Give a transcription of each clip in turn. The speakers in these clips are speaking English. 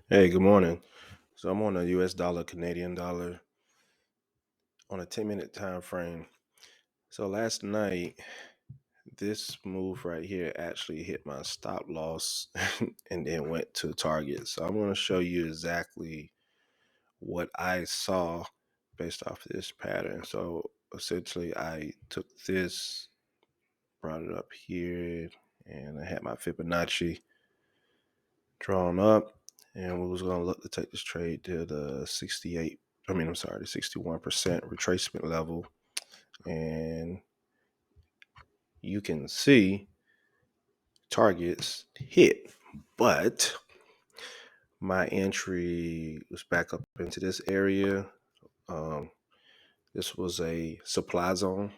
Hey, good morning. So I'm on a US dollar, Canadian dollar on a 10-minute time frame. So last night, this move right here actually hit my stop loss and then went to target. So I'm going to show you exactly what I saw based off this pattern. So essentially, I took this, brought it up here, and I had my Fibonacci drawn up, and we was gonna look to take this trade to the 68. I'm sorry, the 61% retracement level, and you can see targets hit, but my entry was back up into this area. Um, this was a supply zone.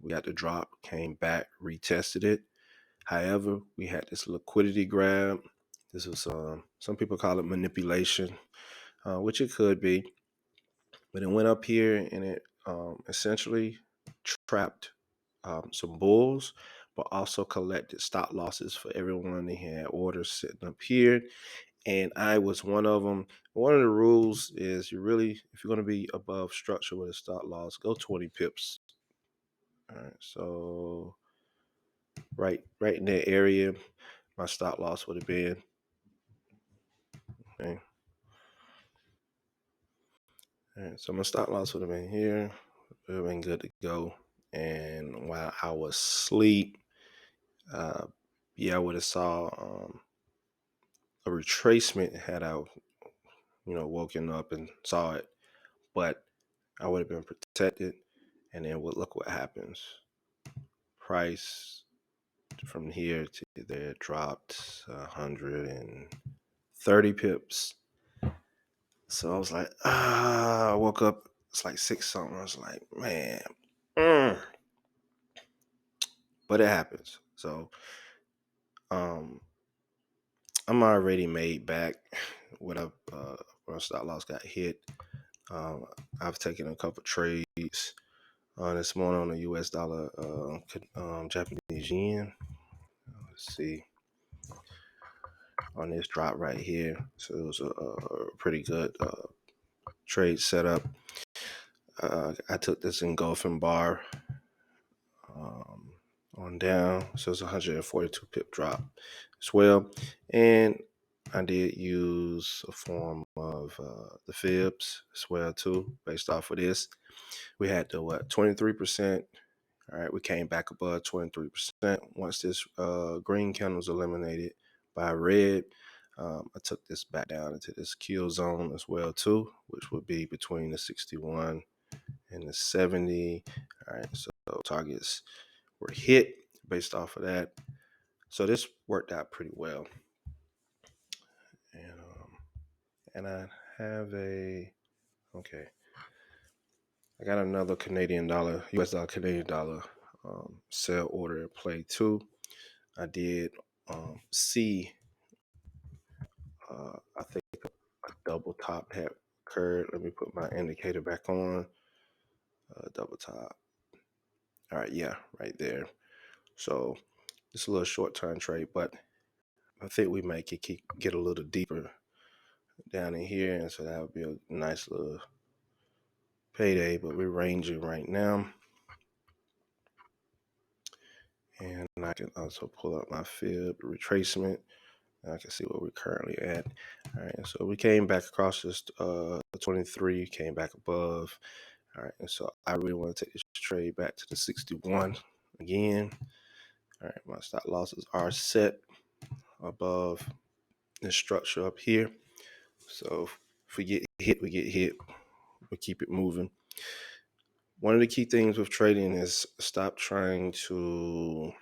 We got the drop, came back, retested it. However, we had this liquidity grab. This was some people call it manipulation, which it could be. But it went up here and it essentially trapped some bulls, but also collected stop losses for everyone. They had orders sitting up here, and I was one of them. One of the rules is if you're going to be above structure with a stop loss, go 20 pips. All right, so right in that area, my stop loss would have been. Okay. All right, so my stop loss would have been here. Would have been good to go. And while I was asleep, uh, yeah, I would have saw a retracement had I, woken up and saw it, but I would have been protected. And then look what happens. Price from here to there dropped 130 pips. So I was like, I woke up. It's like six something. I was like, man, mm. But it happens. So um, I'm already made back when when stop loss got hit. Um, I've taken a couple trades this morning on the U.S. dollar, Japanese yen. Let's see on this drop right here. So it was a pretty good trade setup. I took this engulfing bar um, on down, so it's 142 pip drop as well, and I did use a form of the fibs as well too, based off of this. We had the 23%. All right, we came back above 23%. Once this green candle was eliminated by red, I took this back down into this kill zone as well too, which would be between the 61 and the 70. All right, so targets were hit based off of that. So this worked out pretty well. And I have okay. I got another Canadian dollar, US dollar, Canadian dollar sell order in play too. I did see, I think a double top had occurred. Let me put my indicator back on. Double top. All right, yeah, right there. So it's a little short term trade, but I think we might get a little deeper down in here, and so that would be a nice little payday. But we're ranging right now, and I can also pull up my fib retracement. I can see where we're currently at. All right, so we came back across this 23, came back above. All right, and so I really want to take this trade back to the 61 again. All right, my stop losses are set above this structure up here. So if we get hit, we get hit. We keep it moving. One of the key things with trading is stop trying to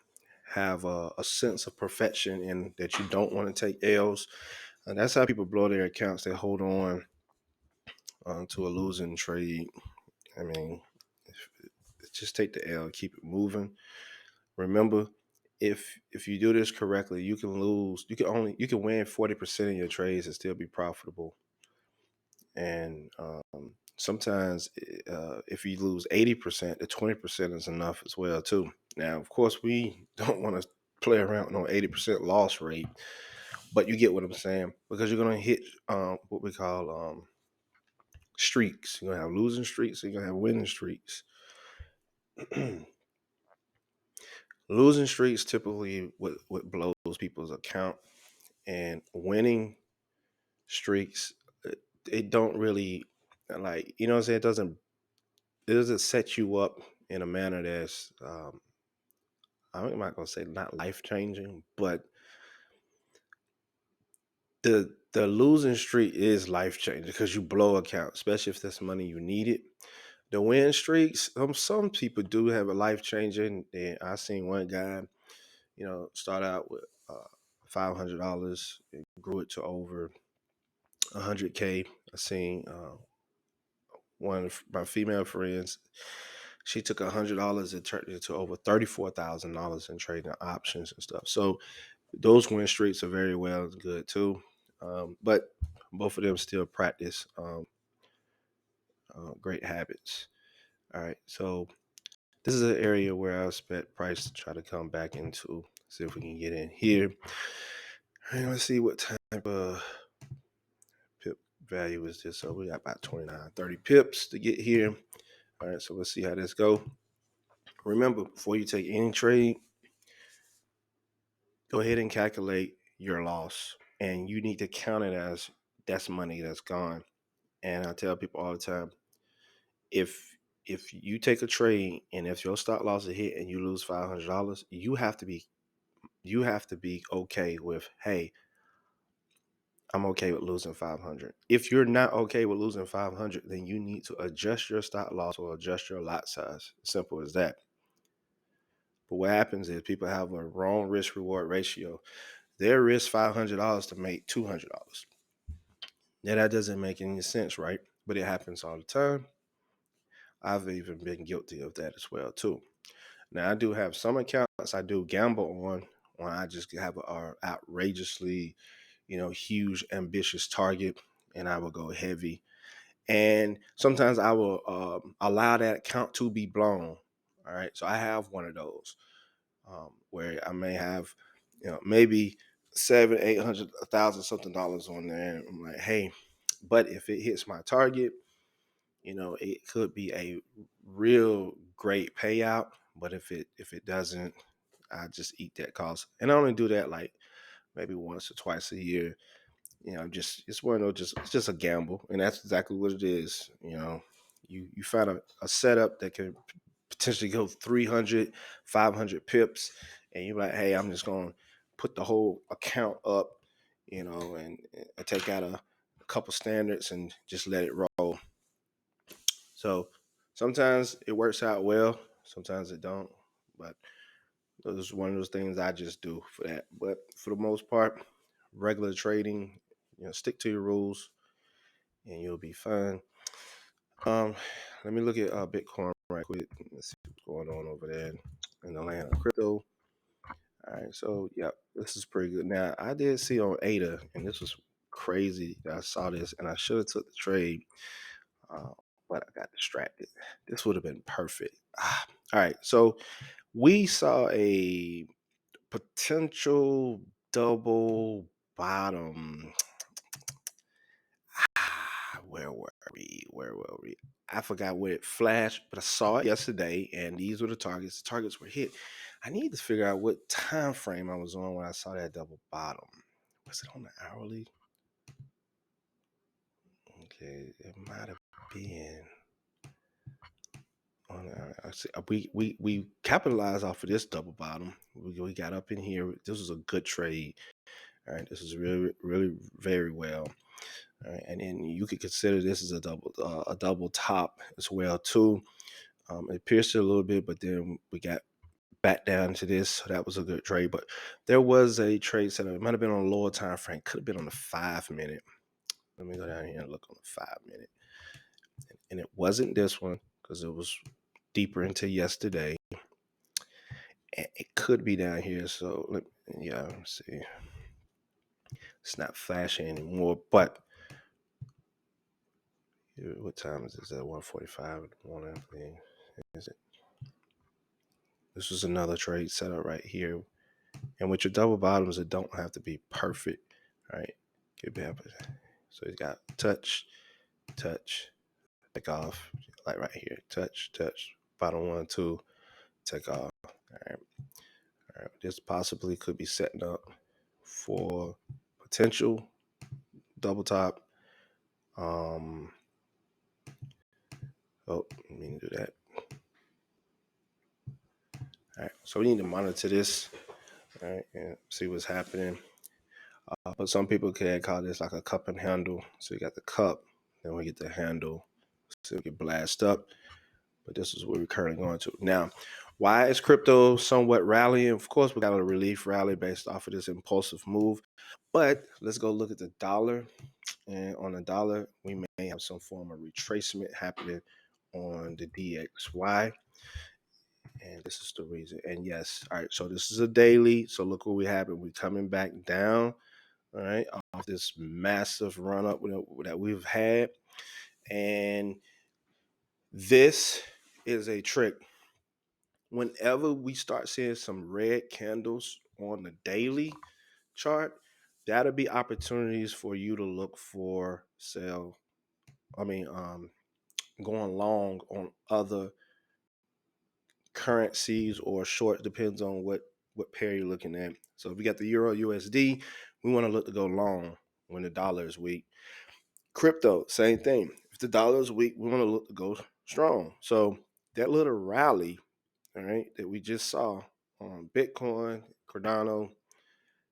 have a sense of perfection and that you don't want to take L's. And that's how people blow their accounts. They hold on to a losing trade. I mean, just take the L, keep it moving. Remember, if you do this correctly, you can lose. You can win 40% of your trades and still be profitable. And sometimes, if you lose 80%, the 20% is enough as well too. Now, of course, we don't want to play around on 80% loss rate, But you get what I'm saying, because you're gonna hit what we call streaks. You're gonna have losing streaks, and you're gonna have winning streaks. Losing streaks typically what blows people's account, and winning streaks, it don't really, like, you know what I'm saying, it doesn't set you up in a manner that's I'm not gonna say not life changing, but the losing streak is life changing because you blow account, especially if that's money you needed. The win streaks, some people do have a life changing. And I seen one guy, start out with $500 and grew it to over 100K. I seen one of my female friends. She took $100 and turned it to over $34,000 in trading options and stuff. So those win streaks are very well and good too. But both of them still practice great habits. All right, so this is an area where I expect price to try to come back into. See if we can get in here. All right, let's see what type of pip value is this. So we got about 29, 30 pips to get here. All right, so let's see how this go. Remember, before you take any trade, go ahead and calculate your loss, and you need to count it as that's money that's gone. And I tell people all the time, if you take a trade and if your stop loss is hit and you lose $500, you have to be okay with, hey, I'm okay with losing 500. If you're not okay with losing 500, then you need to adjust your stop loss or adjust your lot size. Simple as that. But what happens is people have a wrong risk reward ratio. They risk $500 to make $200. Now that doesn't make any sense, right? But it happens all the time. I've even been guilty of that as well too. Now I do have some accounts I do gamble on when I just have a outrageously, huge ambitious target, and I will go heavy. And sometimes I will allow that account to be blown. All right, so I have one of those where I may have, maybe seven, 800, 1,000 something dollars on there. And I'm like, hey, but if it hits my target, it could be a real great payout. But if it doesn't, I just eat that cost. And I only do that like maybe once or twice a year. Just it's one of those, it's just a gamble, and that's exactly what it is. You find a setup that can potentially go 300, 500 pips, and you're like, hey, I'm just gonna put the whole account up, and take out a couple standards and just let it roll. So sometimes it works out well, sometimes it don't. But those is one of those things I just do for that. But for the most part, regular trading, stick to your rules and you'll be fine. Um, Let me look at Bitcoin right quick. Let's see what's going on over there in the land of crypto. All right, so yeah, this is pretty good. Now I did see on ADA, and this was crazy. I saw this, and I should have took the trade, uh, but I got distracted. This would have been perfect. All right, so we saw a potential double bottom. Where were we? Where were we? I forgot where it flashed, but I saw it yesterday, and these were the targets. The targets were hit. I need to figure out what time frame I was on when I saw that double bottom. Was it on the hourly? Okay, it might have been on. I see. We capitalized off of this double bottom. We got up in here. This was a good trade. All right, this is really, really very well. All right, and then you could consider this as a double top as well too. It pierced it a little bit, but then we got back down to this, so that was a good trade. But there was a trade setup. It might have been on a lower time frame. Could have been on the 5 minute. Let me go down here and look on the 5 minute. And it wasn't this one because it was deeper into yesterday. And it could be down here. So let's see. It's not flashing anymore, but what time is this? At 1:45 in the morning. Is it? This was another trade setup right here. And with your double bottoms, it don't have to be perfect. All right, get back. So he's got touch, take off, like right here, touch, bottom 1, 2, take off. All right. All right. This possibly could be setting up for potential double top. Oh, let me do that. All right, so we need to monitor this, all right, and see what's happening. But some people can call this like a cup and handle. So you got the cup, then we get the handle, so it can blast up. But this is what we're currently going to. Now, why is crypto somewhat rallying? Of course, we got a relief rally based off of this impulsive move. But let's go look at the dollar. And on the dollar, we may have some form of retracement happening on the DXY. And this is the reason. And yes, all right, so this is a daily. So look what we have. We're coming back down, all right, off this massive run up that we've had. And this is a trick. Whenever we start seeing some red candles on the daily chart, that'll be opportunities for you to look for sell. Going long on other currencies or short, depends on what pair you're looking at. So if we got the Euro USD, we want to look to go long when the dollar is weak. Crypto, same thing. If the dollar is weak, we want to look to go strong. So that little rally, all right, that we just saw on Bitcoin, Cardano,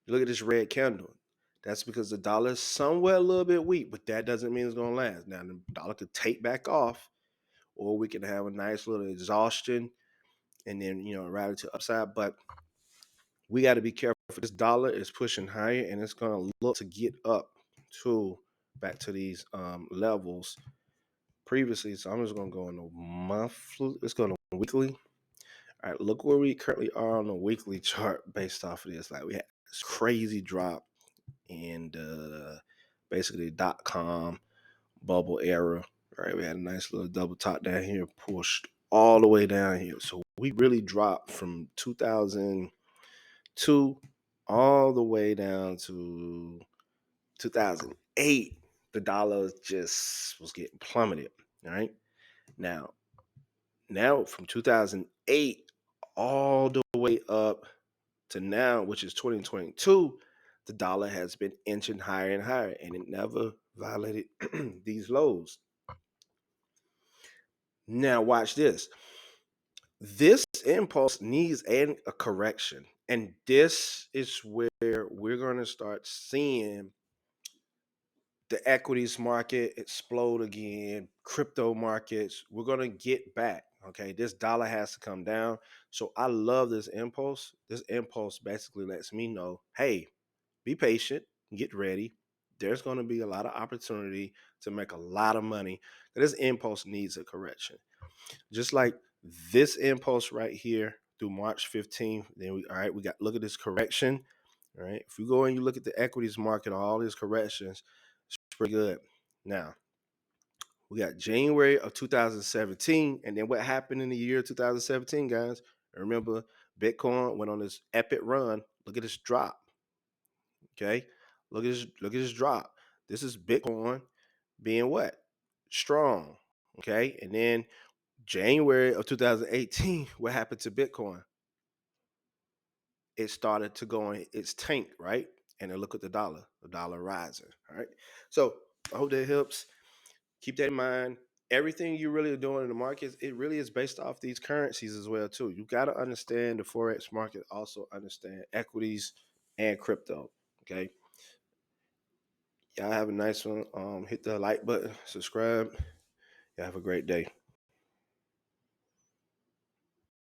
look at this red candle. That's because the dollar is somewhere a little bit weak, but that doesn't mean it's going to last. Now, the dollar could take back off, or we can have a nice little exhaustion and then, rally to upside. But we got to be careful. This dollar is pushing higher, and it's going to look to get up to back to these levels previously. So I'm just going to go on the monthly. Let's go on the weekly. All right, look where we currently are on the weekly chart based off of this. Like, we had this crazy drop in basically .com bubble era. Right, we had a nice little double top down here, pushed all the way down here. So we really dropped from 2002 all the way down to 2008. The dollar just was getting plummeted. All right, now from 2008 all the way up to now, which is 2022, the dollar has been inching higher and higher, and it never violated these lows. Now watch this. This impulse needs a correction, and this is where we're going to start seeing the equities market explode again, crypto markets. We're going to get back. Okay, this dollar has to come down. So I love this impulse. This impulse basically lets me know, hey, be patient, get ready. There's going to be a lot of opportunity to make a lot of money. This impulse needs a correction. Just like this impulse right here through March 15th, then we got, look at this correction. All right, if you go and you look at the equities market, all these corrections, it's pretty good. Now, we got January of 2017, and then what happened in the year 2017, guys? Remember, Bitcoin went on this epic run. Look at this drop. Okay, look at this drop. This is Bitcoin being what? Strong. Okay, and then January of 2018, what happened to Bitcoin? It started to go on its tank, right? And then look at the dollar rising. All right. So I hope that helps. Keep that in mind. Everything you really are doing in the markets, it really is based off these currencies as well, too. You got to understand the Forex market, also understand equities and crypto. Okay. Y'all have a nice one. Hit the like button, subscribe. Y'all have a great day.